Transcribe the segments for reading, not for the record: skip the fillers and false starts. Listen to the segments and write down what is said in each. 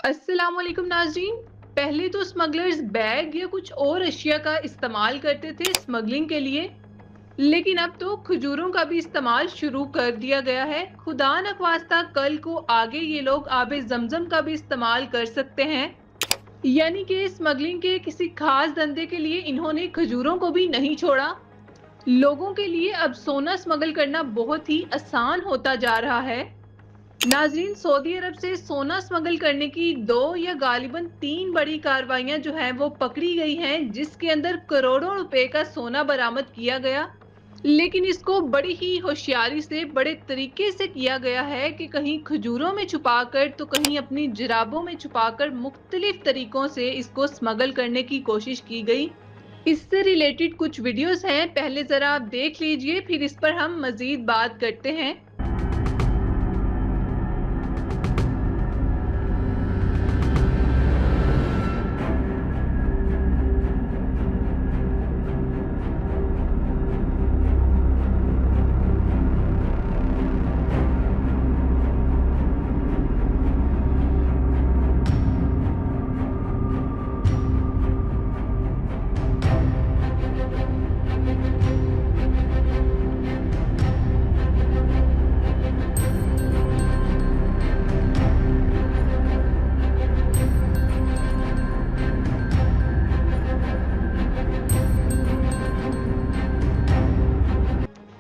अस्सलाम वालेकुम नाज़रीन। पहले तो स्मगलर्स बैग या कुछ और अशिया का इस्तेमाल करते थे स्मगलिंग के लिए, लेकिन अब तो खजूरों का भी इस्तेमाल शुरू कर दिया गया है। खुदा न ख्वास्ता कल को आगे ये लोग आबे ज़मज़म का भी इस्तेमाल कर सकते हैं। यानी कि स्मगलिंग के किसी खास धंधे के लिए इन्होंने खजूरों को भी नहीं छोड़ा। लोगों के लिए अब सोना स्मगल करना बहुत ही आसान होता जा रहा है। नाजरीन, सऊदी अरब से सोना स्मगल करने की दो या गालिबन तीन बड़ी कार्रवाइयां जो हैं वो पकड़ी गई हैं, जिसके अंदर करोड़ों रुपए का सोना बरामद किया गया। लेकिन इसको बड़ी ही होशियारी से बड़े तरीके से किया गया है कि कहीं खजूरों में छुपाकर तो कहीं अपनी जुराबों में छुपाकर मुख्तलिफ तरीकों से इसको स्मगल करने की कोशिश की गई। इससे रिलेटेड कुछ वीडियोस हैं, पहले जरा आप देख लीजिए, फिर इस पर हम मजीद बात करते हैं।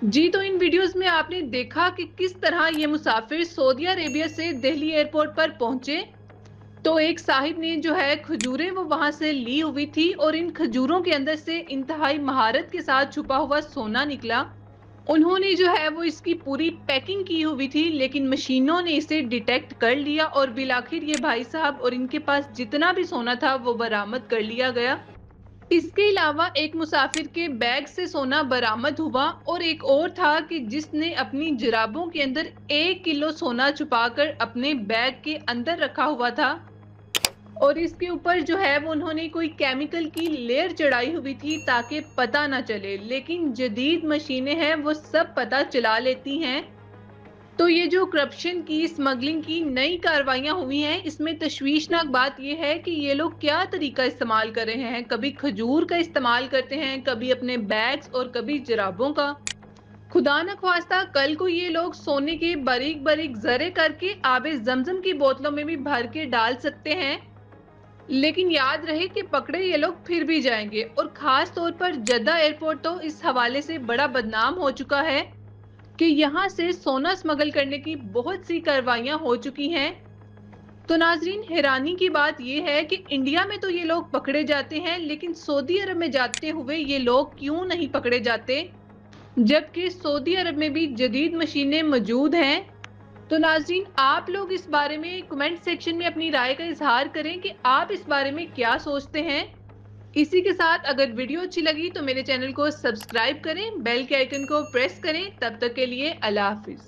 जी, तो इन वीडियोस में आपने देखा कि किस तरह ये मुसाफिर सऊदी अरेबिया से दिल्ली एयरपोर्ट पर पहुंचे। तो एक साहिब ने जो है खजूरें वो वहां से ली हुई थी और इन खजूरों के अंदर से इंतहाई महारत के साथ छुपा हुआ सोना निकला। उन्होंने जो है वो इसकी पूरी पैकिंग की हुई थी, लेकिन मशीनों ने इसे डिटेक्ट कर लिया और बिलाखिर ये भाई साहब और इनके पास जितना भी सोना था वो बरामद कर लिया गया। इसके अलावा एक मुसाफिर के बैग से सोना बरामद हुआ और एक और था कि जिसने अपनी जुराबों के अंदर 1 किलो सोना छुपाकर अपने बैग के अंदर रखा हुआ था और इसके ऊपर जो है वो उन्होंने कोई केमिकल की लेयर चढ़ाई हुई थी ताकि पता ना चले। लेकिन जदीद मशीनें हैं वो सब पता चला लेती हैं। तो ये जो करप्शन की, स्मगलिंग की नई कार्रवाइयां हुई हैं, इसमें तशवीशनाक बात यह है कि ये लोग क्या तरीका इस्तेमाल कर रहे हैं। कभी खजूर का इस्तेमाल करते हैं, कभी अपने बैग्स और कभी जराबों का। खुदा न ख्वास्ता कल को ये लोग सोने के बारीक बारीक जरे करके आबे जमजम की बोतलों में भी भर के डाल सकते हैं। लेकिन याद रहे कि पकड़े ये लोग फिर भी जाएंगे। और खास तौर पर जद्दा एयरपोर्ट तो इस हवाले से बड़ा बदनाम हो चुका है कि यहाँ से सोना स्मगल करने की बहुत सी कार्रवाइयां हो चुकी हैं। तो नाजरीन, हैरानी की बात यह है कि इंडिया में तो ये लोग पकड़े जाते हैं, लेकिन सऊदी अरब में जाते हुए ये लोग क्यों नहीं पकड़े जाते, जबकि सऊदी अरब में भी जदीद मशीनें मौजूद हैं। तो नाजरीन, आप लोग इस बारे में कमेंट सेक्शन में अपनी राय का इजहार करें कि आप इस बारे में क्या सोचते हैं। इसी के साथ अगर वीडियो अच्छी लगी तो मेरे चैनल को सब्सक्राइब करें, बेल के आइकन को प्रेस करें। तब तक के लिए अल्लाह हाफिज।